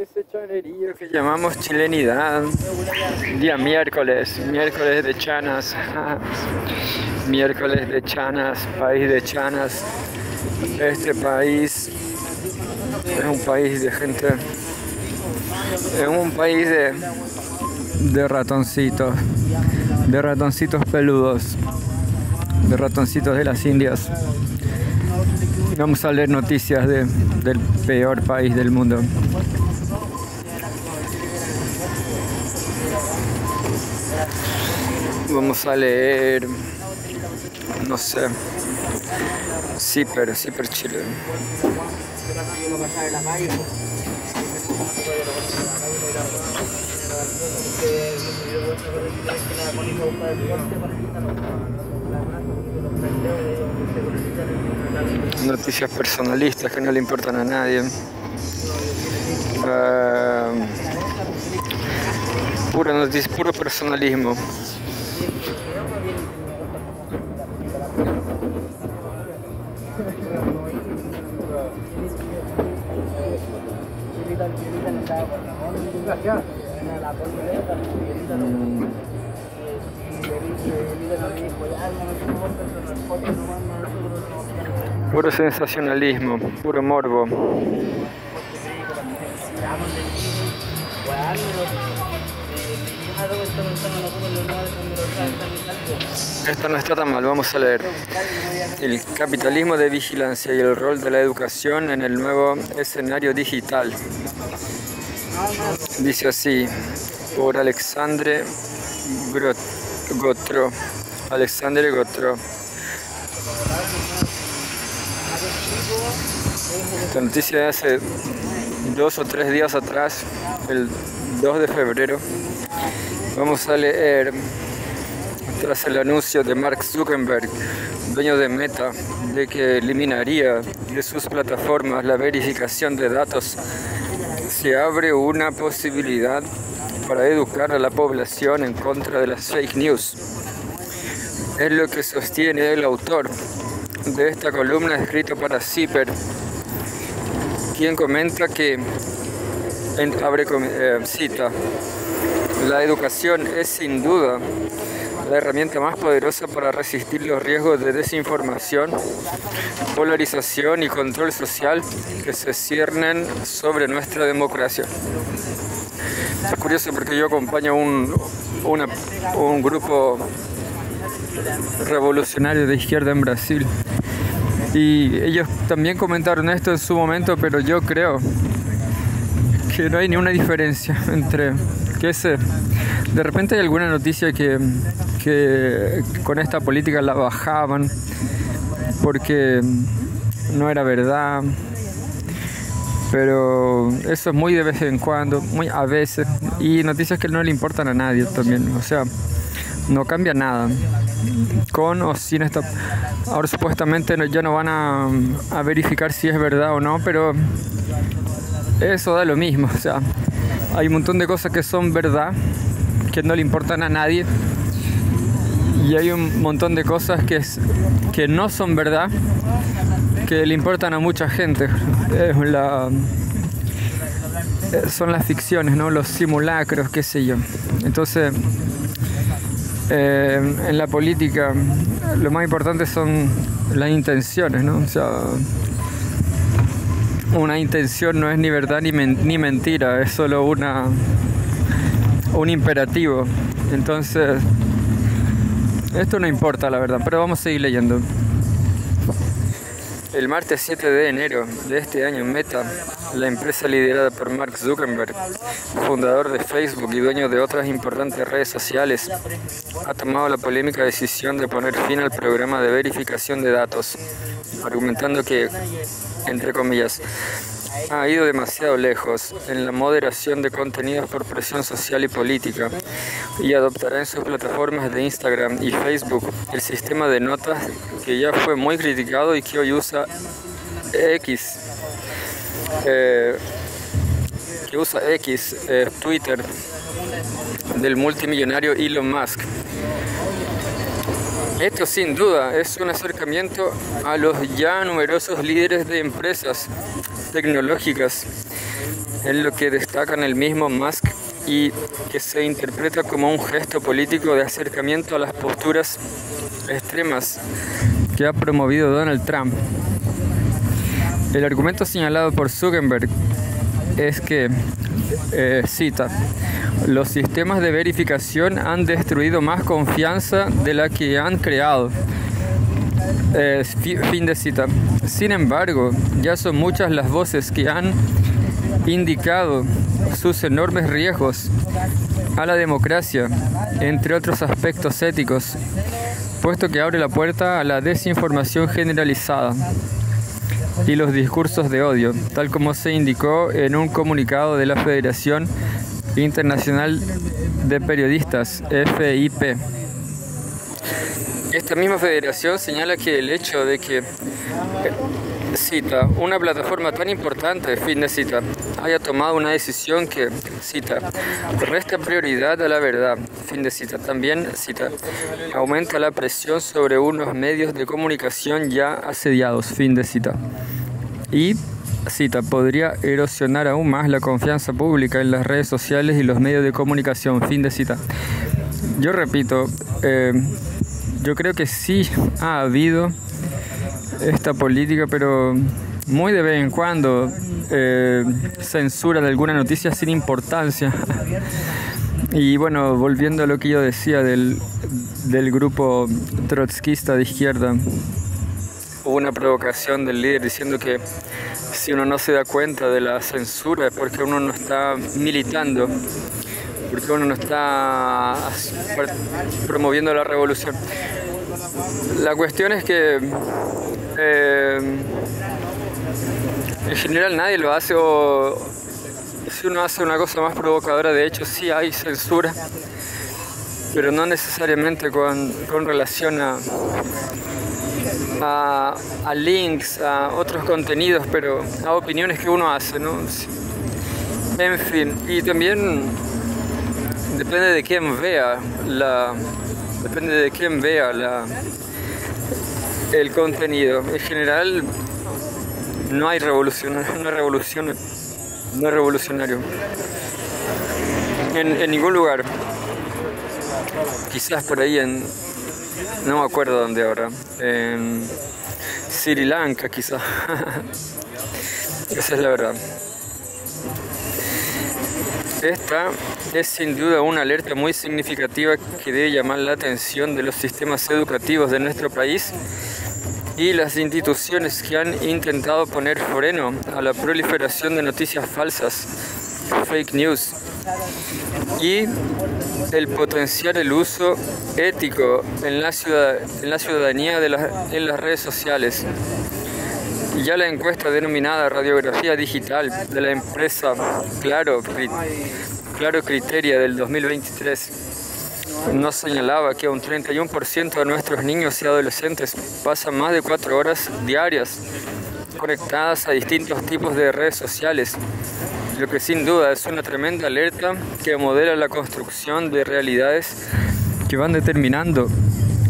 Ese chonerío que llamamos chilenidad. Día miércoles de chanas. Miércoles de chanas, país de chanas. Este país es un país de gente, es un país de ratoncitos peludos, de ratoncitos de las Indias. Vamos a leer noticias del peor país del mundo. Vamos a leer, no sé, Ciper Chile. Noticias personalistas que no le importan a nadie. Pura noticia, puro personalismo. Puro sensacionalismo, puro morbo. Esto no está tan mal, vamos a leer. El capitalismo de vigilancia y el rol de la educación en el nuevo escenario digital. Dice así, por Alexandre Gotro. Esta noticia de hace 2 o 3 días atrás, el 2 de febrero. Vamos a leer, tras el anuncio de Mark Zuckerberg, dueño de Meta, de que eliminaría de sus plataformas la verificación de datos, se abre una posibilidad para educar a la población en contra de las fake news. Es lo que sostiene el autor de esta columna escrita para Ciper, quien comenta que, cita, la educación es sin duda la herramienta más poderosa para resistir los riesgos de desinformación, polarización y control social que se ciernen sobre nuestra democracia. Es curioso porque yo acompaño un grupo revolucionario de izquierda en Brasil y ellos también comentaron esto en su momento, pero yo creo que no hay ni una diferencia entre de repente hay alguna noticia que con esta política la bajaban porque no era verdad, pero eso es muy de vez en cuando, muy a veces, y noticias que no le importan a nadie también, o sea, no cambia nada con o sin esta. Ahora supuestamente ya no van a verificar si es verdad o no, pero eso da lo mismo, o sea, hay un montón de cosas que son verdad, que no le importan a nadie, y hay un montón de cosas que no son verdad, que le importan a mucha gente. Son las ficciones, ¿no? Los simulacros, qué sé yo. Entonces, en la política, lo más importante son las intenciones, ¿no? O sea, una intención no es ni verdad ni mentira, es solo un imperativo. Entonces, esto no importa, la verdad, pero vamos a seguir leyendo. El martes 7 de enero de este año, Meta, la empresa liderada por Mark Zuckerberg, fundador de Facebook y dueño de otras importantes redes sociales, ha tomado la polémica decisión de poner fin al programa de verificación de datos, argumentando que, entre comillas, ha ido demasiado lejos en la moderación de contenidos por presión social y política y adoptará en sus plataformas de Instagram y Facebook el sistema de notas que ya fue muy criticado y que hoy usa Twitter, del multimillonario Elon Musk. Esto sin duda es un acercamiento a los ya numerosos líderes de empresas tecnológicas, en lo que destacan el mismo Musk y que se interpreta como un gesto político de acercamiento a las posturas extremas que ha promovido Donald Trump. El argumento señalado por Zuckerberg es que, cita, los sistemas de verificación han destruido más confianza de la que han creado. Fin de cita. Sin embargo, ya son muchas las voces que han indicado sus enormes riesgos a la democracia, entre otros aspectos éticos, puesto que abre la puerta a la desinformación generalizada y los discursos de odio, tal como se indicó en un comunicado de la Federación Internacional de Periodistas, FIP. Esta misma federación señala que el hecho de que, cita, una plataforma tan importante, fin de cita, haya tomado una decisión que, cita, resta prioridad a la verdad, fin de cita, también, cita, aumenta la presión sobre unos medios de comunicación ya asediados, fin de cita. Y, cita, podría erosionar aún más la confianza pública en las redes sociales y los medios de comunicación, fin de cita. Yo repito, yo creo que sí ha habido esta política, pero muy de vez en cuando censura de alguna noticia sin importancia. Y bueno, volviendo a lo que yo decía del grupo trotskista de izquierda, hubo una provocación del líder diciendo que si uno no se da cuenta de la censura es porque uno no está militando, porque uno no está promoviendo la revolución. La cuestión es que en general nadie lo hace, o si uno hace una cosa más provocadora, de hecho sí hay censura, pero no necesariamente con relación a links, a otros contenidos, pero a opiniones que uno hace, ¿no? En fin, y también depende de quién vea el contenido. En general no hay revolución, no es revolucionario en ningún lugar. Quizás por ahí no me acuerdo dónde ahora, en Sri Lanka quizás. Esa es la verdad. Esta es sin duda una alerta muy significativa que debe llamar la atención de los sistemas educativos de nuestro país y las instituciones que han intentado poner freno a la proliferación de noticias falsas, fake news, y el potenciar el uso ético en la ciudadanía en las redes sociales. Ya la encuesta denominada Radiografía Digital de la empresa Claro Criteria del 2023 nos señalaba que un 31% de nuestros niños y adolescentes pasan más de 4 horas diarias conectadas a distintos tipos de redes sociales, lo que sin duda es una tremenda alerta que modela la construcción de realidades que van determinando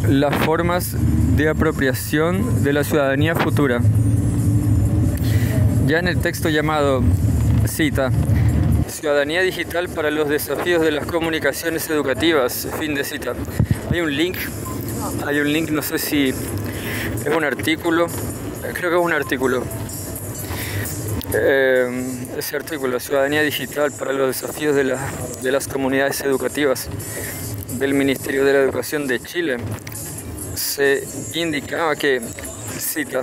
las formas de apropiación de la ciudadanía futura. Ya en el texto llamado, cita, Ciudadanía Digital para los desafíos de las comunicaciones educativas, fin de cita. Hay un link, no sé si es un artículo, creo que es un artículo. Ese artículo, Ciudadanía Digital para los desafíos de las comunidades educativas del Ministerio de la Educación de Chile, se indicaba que, cita,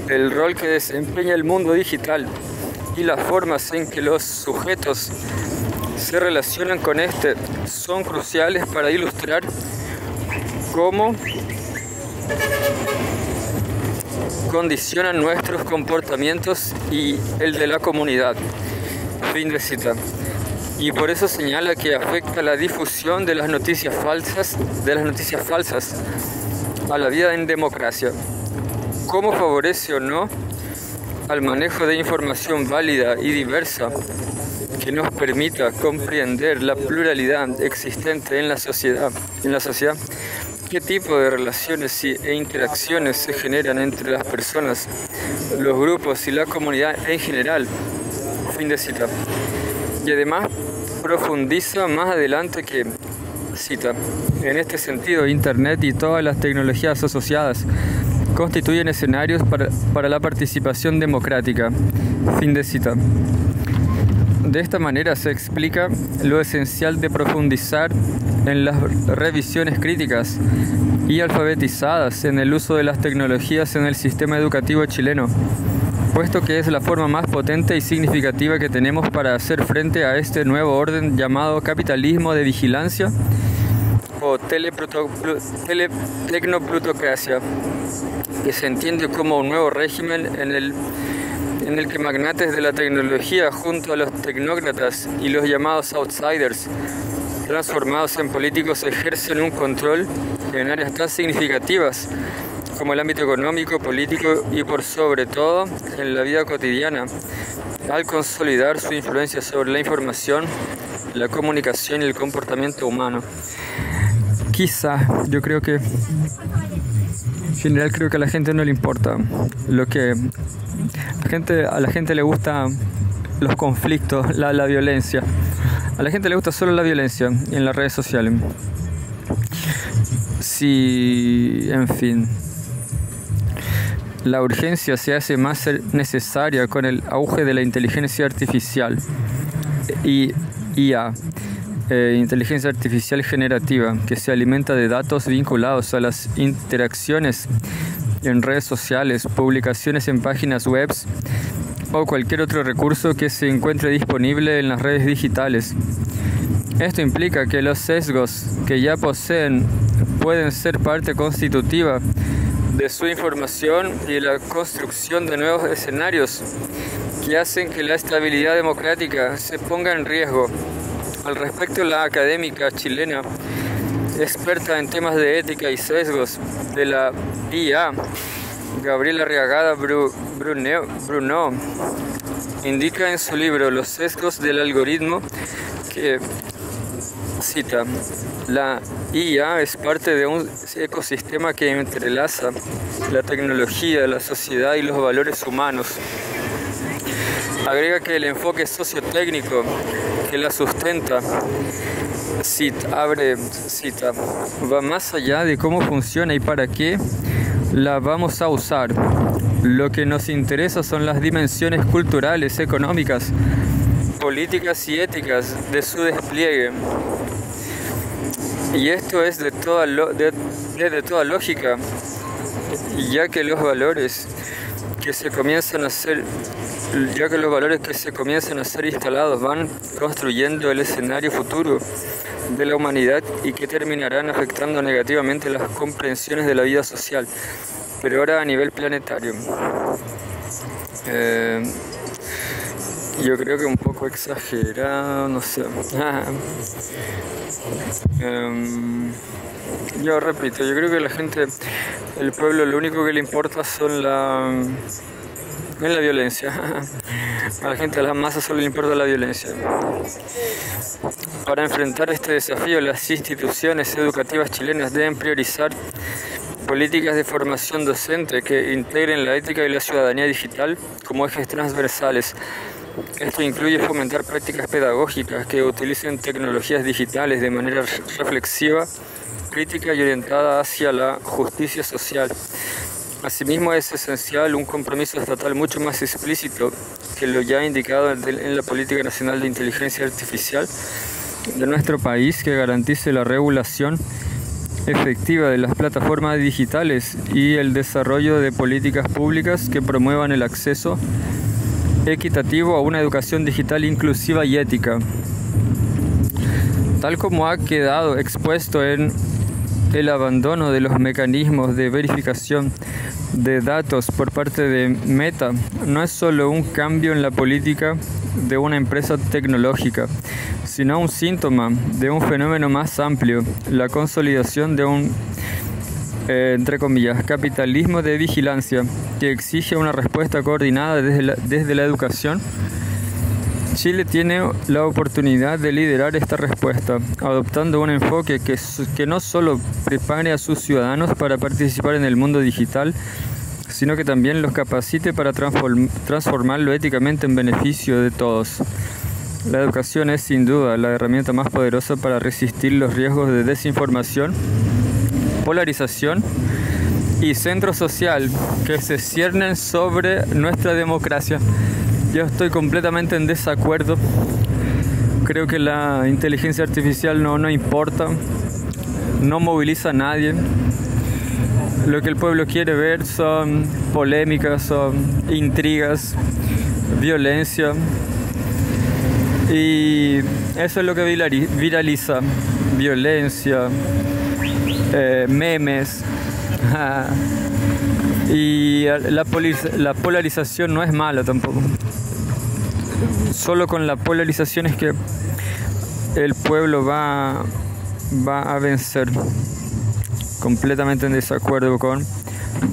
el rol que desempeña el mundo digital y las formas en que los sujetos se relacionan con este son cruciales para ilustrar cómo condicionan nuestros comportamientos y el de la comunidad. Fin de cita. Y por eso señala que afecta la difusión de las noticias falsas a la vida en democracia. ¿Cómo favorece o no al manejo de información válida y diversa que nos permita comprender la pluralidad existente en la sociedad, qué tipo de relaciones e interacciones se generan entre las personas, los grupos y la comunidad en general. Fin de cita. Y además profundiza más adelante que, cita, en este sentido, Internet y todas las tecnologías asociadas constituyen escenarios para la participación democrática. Fin de cita. De esta manera se explica lo esencial de profundizar en las revisiones críticas y alfabetizadas en el uso de las tecnologías en el sistema educativo chileno, puesto que es la forma más potente y significativa que tenemos para hacer frente a este nuevo orden llamado capitalismo de vigilancia o tecnoplutocracia, que se entiende como un nuevo régimen en el que magnates de la tecnología junto a los tecnócratas y los llamados outsiders, transformados en políticos, ejercen un control en áreas tan significativas como el ámbito económico, político y por sobre todo en la vida cotidiana, al consolidar su influencia sobre la información, la comunicación y el comportamiento humano. Quizá, yo creo que en general creo que a la gente no le importa lo que a la gente le gusta los conflictos, la violencia. A la gente le gusta solo la violencia en las redes sociales. Sí, en fin. La urgencia se hace más necesaria con el auge de la inteligencia artificial y IA, inteligencia artificial generativa, que se alimenta de datos vinculados a las interacciones en redes sociales, publicaciones en páginas web o cualquier otro recurso que se encuentre disponible en las redes digitales. Esto implica que los sesgos que ya poseen pueden ser parte constitutiva de su información y la construcción de nuevos escenarios que hacen que la estabilidad democrática se ponga en riesgo. Al respecto, la académica chilena, experta en temas de ética y sesgos de la IA, Gabriela Arriagada Bruno, indica en su libro Los sesgos del algoritmo que, cita, la IA es parte de un ecosistema que entrelaza la tecnología, la sociedad y los valores humanos. Agrega que el enfoque sociotécnico que la sustenta, va más allá de cómo funciona y para qué la vamos a usar. Lo que nos interesa son las dimensiones culturales, económicas, políticas y éticas de su despliegue. Y esto es de toda lógica, ya que los valores que se comienzan a ser instalados van construyendo el escenario futuro de la humanidad y que terminarán afectando negativamente las comprensiones de la vida social, pero ahora a nivel planetario. Yo creo que un poco exagerado, no sé. Yo repito, yo creo que la gente, el pueblo, lo único que le importa son la violencia. A la gente, a las masas solo le importa la violencia. Para enfrentar este desafío, las instituciones educativas chilenas deben priorizar políticas de formación docente que integren la ética y la ciudadanía digital como ejes transversales. Esto incluye fomentar prácticas pedagógicas que utilicen tecnologías digitales de manera reflexiva, crítica y orientada hacia la justicia social. Asimismo, es esencial un compromiso estatal mucho más explícito que lo ya indicado en la Política Nacional de Inteligencia Artificial de nuestro país, que garantice la regulación efectiva de las plataformas digitales y el desarrollo de políticas públicas que promuevan el acceso equitativo a una educación digital inclusiva y ética. Tal como ha quedado expuesto en el abandono de los mecanismos de verificación de datos por parte de Meta, no es solo un cambio en la política de una empresa tecnológica, sino un síntoma de un fenómeno más amplio, la consolidación de un, entre comillas, capitalismo de vigilancia que exige una respuesta coordinada desde la educación Chile tiene la oportunidad de liderar esta respuesta, adoptando un enfoque que no solo prepare a sus ciudadanos para participar en el mundo digital, sino que también los capacite para transformarlo éticamente en beneficio de todos. La educación es sin duda la herramienta más poderosa para resistir los riesgos de desinformación, polarización y centro social que se ciernen sobre nuestra democracia. Yo estoy completamente en desacuerdo. Creo que la inteligencia artificial no importa, no moviliza a nadie. Lo que el pueblo quiere ver son polémicas, son intrigas, violencia. Y eso es lo que viraliza. Violencia, memes. Y la polarización no es mala tampoco. Solo con la polarización es que el pueblo va a vencer. Completamente en desacuerdo con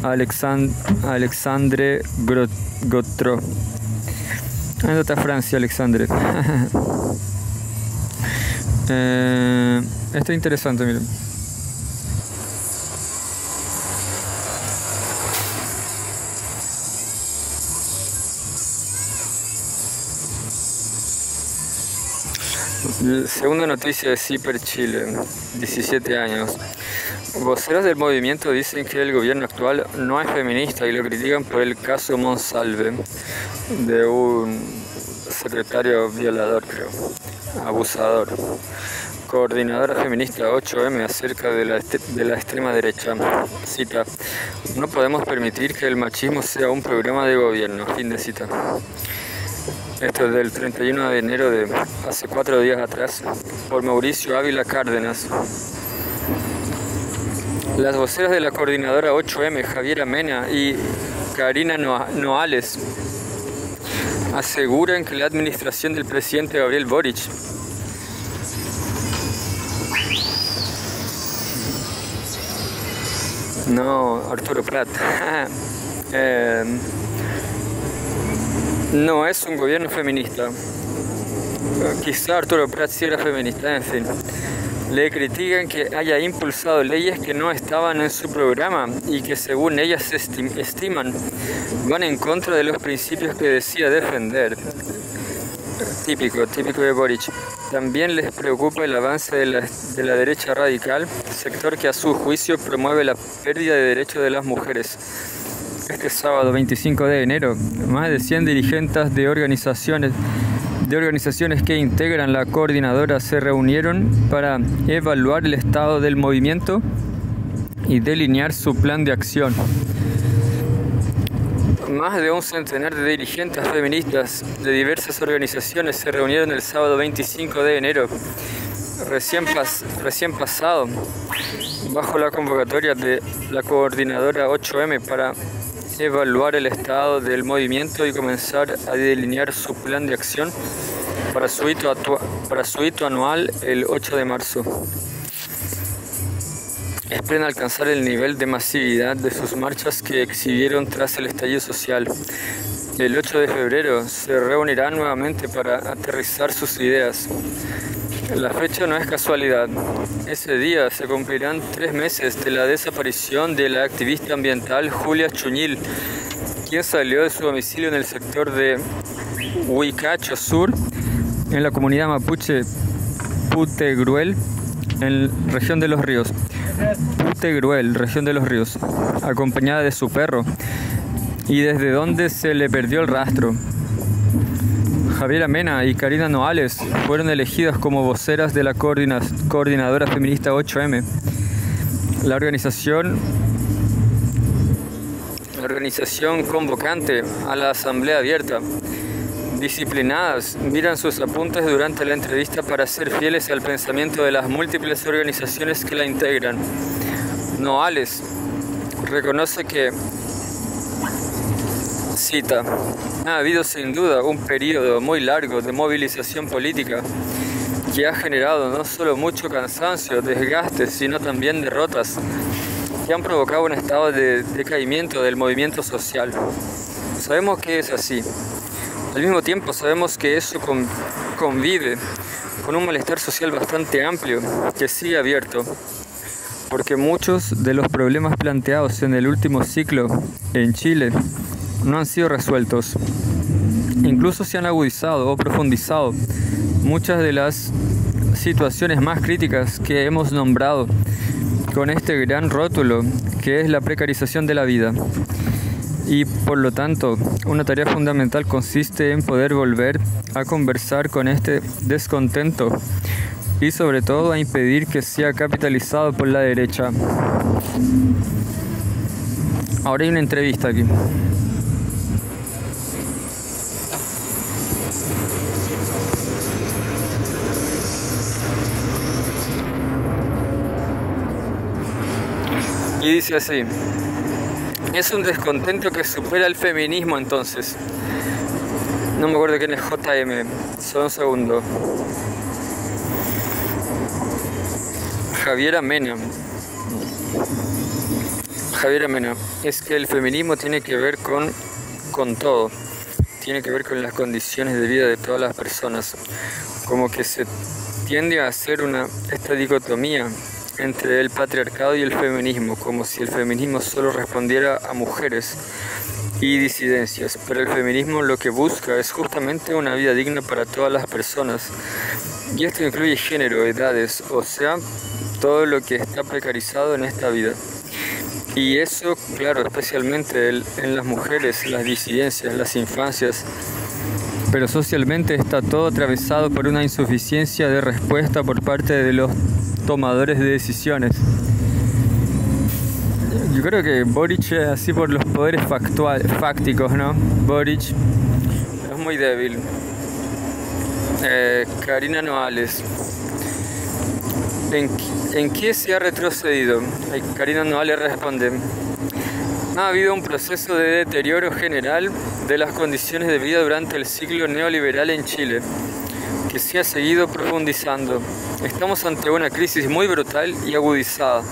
Alexandre Gautreau. Ándate a Francia, Alexandre. Esto es interesante, miren. Segunda noticia de CIPER Chile, 17 años. Voceros del movimiento dicen que el gobierno actual no es feminista y lo critican por el caso Monsalve, de un secretario violador, creo, abusador. Coordinadora feminista 8M acerca de la extrema derecha. Cita: no podemos permitir que el machismo sea un programa de gobierno. Fin de cita. Esto es del 31 de enero de hace 4 días atrás, por Mauricio Ávila Cárdenas. Las voceras de la coordinadora 8M, Javiera Mena y Karina Noales, aseguran que la administración del presidente Gabriel Boric Arturo Prat no es un gobierno feminista. Quizá Arturo Prat sí era feminista, en fin. Le critican que haya impulsado leyes que no estaban en su programa y que, según ellas estiman, van en contra de los principios que decía defender. Típico de Boric. También les preocupa el avance de la derecha radical, sector que a su juicio promueve la pérdida de derechos de las mujeres. Este sábado 25 de enero, más de 100 dirigentes de organizaciones que integran la coordinadora se reunieron para evaluar el estado del movimiento y delinear su plan de acción. Más de un centenar de dirigentes feministas de diversas organizaciones se reunieron el sábado 25 de enero, recién pasado, bajo la convocatoria de la coordinadora 8M para evaluar el estado del movimiento y comenzar a delinear su plan de acción para su hito anual el 8 de marzo. Esperan alcanzar el nivel de masividad de sus marchas que exhibieron tras el estallido social. El 8 de febrero se reunirán nuevamente para aterrizar sus ideas. La fecha no es casualidad. Ese día se cumplirán 3 meses de la desaparición de la activista ambiental Julia Chuñil, quien salió de su domicilio en el sector de Huicacho Sur, en la comunidad mapuche Putegruel, en región de Los Ríos. Putegruel, región de Los Ríos, acompañada de su perro, y desde donde se le perdió el rastro. Javiera Mena y Karina Noales fueron elegidas como voceras de la coordinadora feminista 8M. La organización convocante a la asamblea abierta. Disciplinadas, miran sus apuntes durante la entrevista para ser fieles al pensamiento de las múltiples organizaciones que la integran. Noales reconoce que, cita: ha habido sin duda un periodo muy largo de movilización política que ha generado no solo mucho cansancio, desgaste, sino también derrotas que han provocado un estado de decaimiento del movimiento social. Sabemos que es así. Al mismo tiempo sabemos que eso convive con un malestar social bastante amplio que sigue abierto, porque muchos de los problemas planteados en el último ciclo en Chile no han sido resueltos. Incluso se han agudizado o profundizado muchas de las situaciones más críticas que hemos nombrado con este gran rótulo que es la precarización de la vida. Y por lo tanto, una tarea fundamental consiste en poder volver a conversar con este descontento y sobre todo a impedir que sea capitalizado por la derecha. Ahora hay una entrevista aquí. Y dice así: es un descontento que supera el feminismo entonces. No me acuerdo quién es JM, solo un segundo. Javiera Mena, es que el feminismo tiene que ver con todo, tiene que ver con las condiciones de vida de todas las personas, como que se tiende a hacer esta dicotomía entre el patriarcado y el feminismo, como si el feminismo solo respondiera a mujeres y disidencias, pero el feminismo lo que busca es justamente una vida digna para todas las personas, y esto incluye género, edades, o sea, todo lo que está precarizado en esta vida. Y eso, claro, especialmente en las mujeres, las disidencias, las infancias, pero socialmente está todo atravesado por una insuficiencia de respuesta por parte de los tomadores de decisiones. Yo creo que Boric es así por los poderes fácticos, ¿no? Boric es muy débil. Karina Noales, ¿en qué se ha retrocedido? Karina Noales responde: ha habido un proceso de deterioro general de las condiciones de vida durante el ciclo neoliberal en Chile, que se ha seguido profundizando. Estamos ante una crisis muy brutal y agudizada,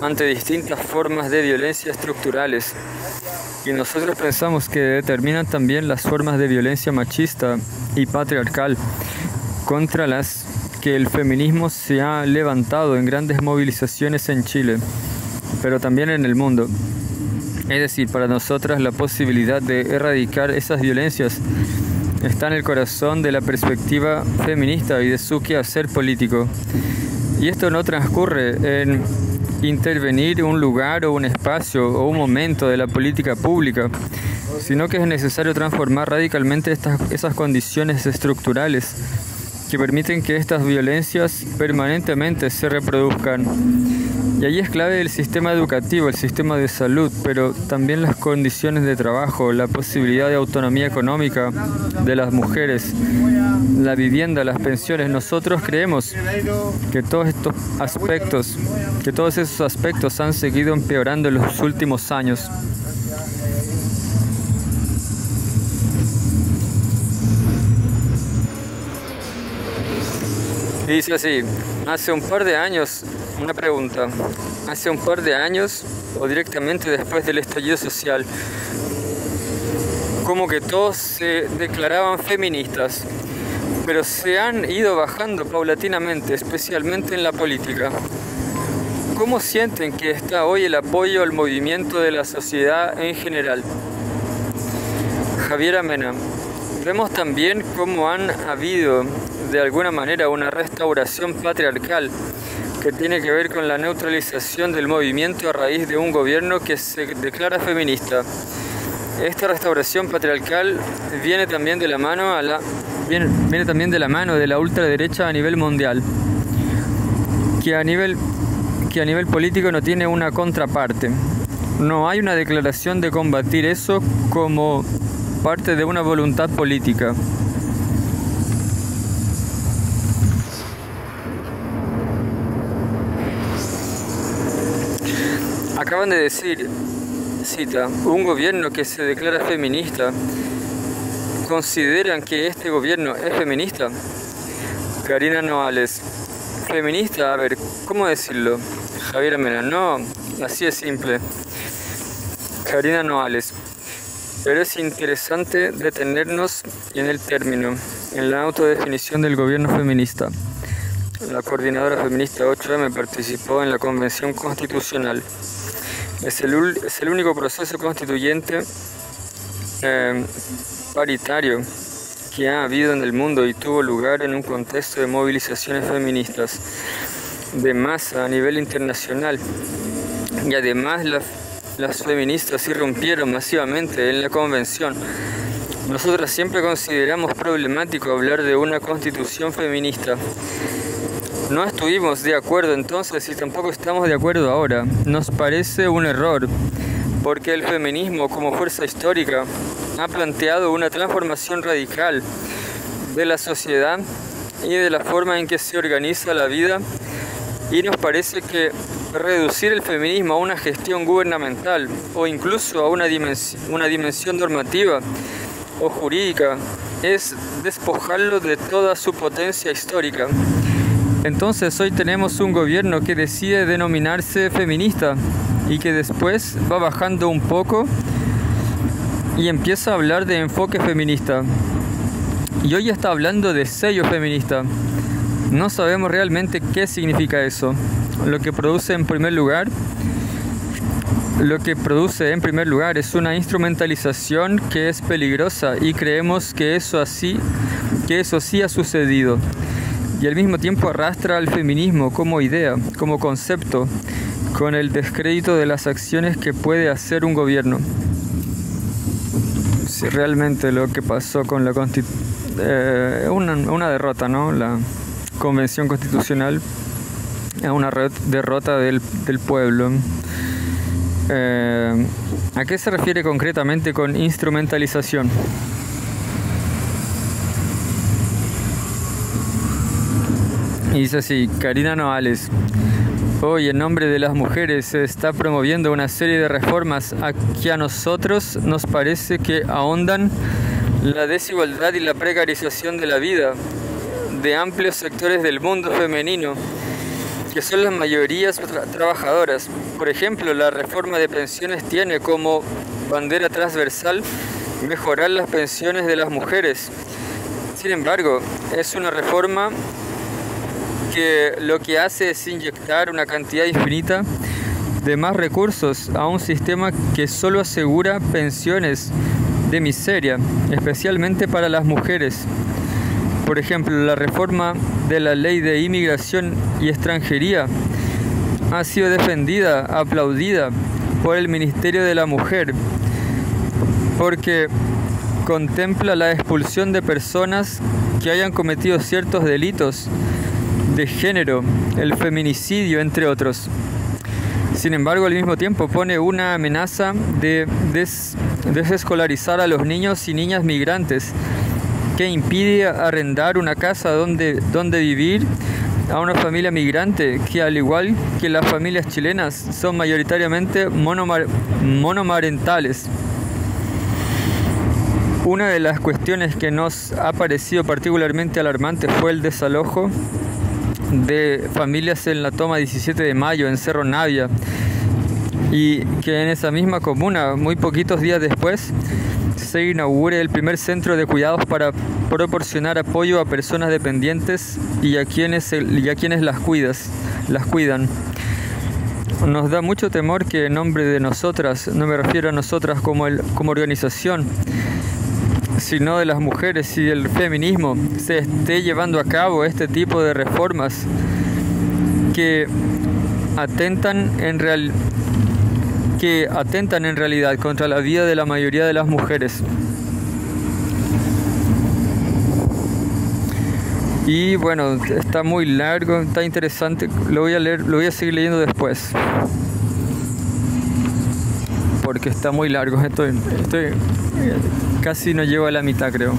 ante distintas formas de violencia estructurales, y nosotros pensamos que determinan también las formas de violencia machista y patriarcal contra las que el feminismo se ha levantado en grandes movilizaciones en Chile, pero también en el mundo. Es decir, para nosotras la posibilidad de erradicar esas violencias está en el corazón de la perspectiva feminista y de su quehacer político. Y esto no transcurre en intervenir un lugar o un espacio o un momento de la política pública, sino que es necesario transformar radicalmente esas condiciones estructurales que permiten que estas violencias permanentemente se reproduzcan. Y allí es clave el sistema educativo, el sistema de salud, pero también las condiciones de trabajo, la posibilidad de autonomía económica de las mujeres, la vivienda, las pensiones. Nosotros creemos que todos esos aspectos han seguido empeorando en los últimos años. Y dice así: hace un par de años, una pregunta, hace un par de años o directamente después del estallido social, como que todos se declaraban feministas, pero se han ido bajando paulatinamente, especialmente en la política. ¿Cómo sienten que está hoy el apoyo al movimiento de la sociedad en general? Javiera Mena, vemos también cómo han habido de alguna manera una restauración patriarcal que tiene que ver con la neutralización del movimiento a raíz de un gobierno que se declara feminista. Esta restauración patriarcal viene también de la mano de la ultraderecha a nivel mundial, que a nivel político no tiene una contraparte. No hay una declaración de combatir eso como parte de una voluntad política. Acaban de decir, cita, un gobierno que se declara feminista. ¿Consideran que este gobierno es feminista? Karina Noales, feminista, a ver, ¿cómo decirlo? Javiera Mena, no, así es simple. Karina Noales, Pero es interesante detenernos en el término, en la autodefinición del gobierno feminista. La coordinadora feminista 8M participó en la Convención Constitucional. Es el único proceso constituyente paritario que ha habido en el mundo y tuvo lugar en un contexto de movilizaciones feministas de masa a nivel internacional. Y además las feministas irrumpieron masivamente en la convención. Nosotras siempre consideramos problemático hablar de una constitución feminista. No estuvimos de acuerdo entonces y tampoco estamos de acuerdo ahora. Nos parece un error, porque el feminismo como fuerza histórica ha planteado una transformación radical de la sociedad y de la forma en que se organiza la vida, y nos parece que reducir el feminismo a una gestión gubernamental o incluso a una dimensión normativa o jurídica es despojarlo de toda su potencia histórica. Entonces hoy tenemos un gobierno que decide denominarse feminista y que después va bajando un poco y empieza a hablar de enfoque feminista. Y hoy está hablando de sello feminista. No sabemos realmente qué significa eso. Lo que produce en primer lugar es una instrumentalización que es peligrosa, y creemos que eso sí ha sucedido. Y al mismo tiempo arrastra al feminismo como idea, como concepto, con el descrédito de las acciones que puede hacer un gobierno. Si realmente lo que pasó con la una derrota, ¿no? La Convención Constitucional es una derrota del pueblo. ¿A qué se refiere concretamente con instrumentalización? Y dice así, Karina Noales: hoy en nombre de las mujeres se está promoviendo una serie de reformas que a nosotros nos parece que ahondan la desigualdad y la precarización de la vida de amplios sectores del mundo femenino, que son las mayorías trabajadoras. Por ejemplo, la reforma de pensiones tiene como bandera transversal mejorar las pensiones de las mujeres. Sin embargo, es una reforma que lo que hace es inyectar una cantidad infinita de más recursos a un sistema que solo asegura pensiones de miseria, especialmente para las mujeres. Por ejemplo, la reforma de la Ley de Inmigración y Extranjería ha sido defendida, aplaudida por el Ministerio de la Mujer, porque contempla la expulsión de personas que hayan cometido ciertos delitos de género, el feminicidio, entre otros. Sin embargo, al mismo tiempo pone una amenaza de desescolarizar a los niños y niñas migrantes, que impide arrendar una casa donde vivir a una familia migrante, que al igual que las familias chilenas son mayoritariamente monomarentales. Una de las cuestiones que nos ha parecido particularmente alarmante fue el desalojo de familias en la toma 17 de mayo en Cerro Navia, y que en esa misma comuna, muy poquitos días después, se inaugure el primer centro de cuidados para proporcionar apoyo a personas dependientes y a quienes las cuidan. Nos da mucho temor que en nombre de nosotras, no me refiero a nosotras como organización, sino de las mujeres y del feminismo, se esté llevando a cabo este tipo de reformas que atentan en realidad contra la vida de la mayoría de las mujeres. Y bueno, está muy largo, está interesante, lo voy a seguir leyendo después, porque está muy largo. Estoy casi no llego a la mitad, creo.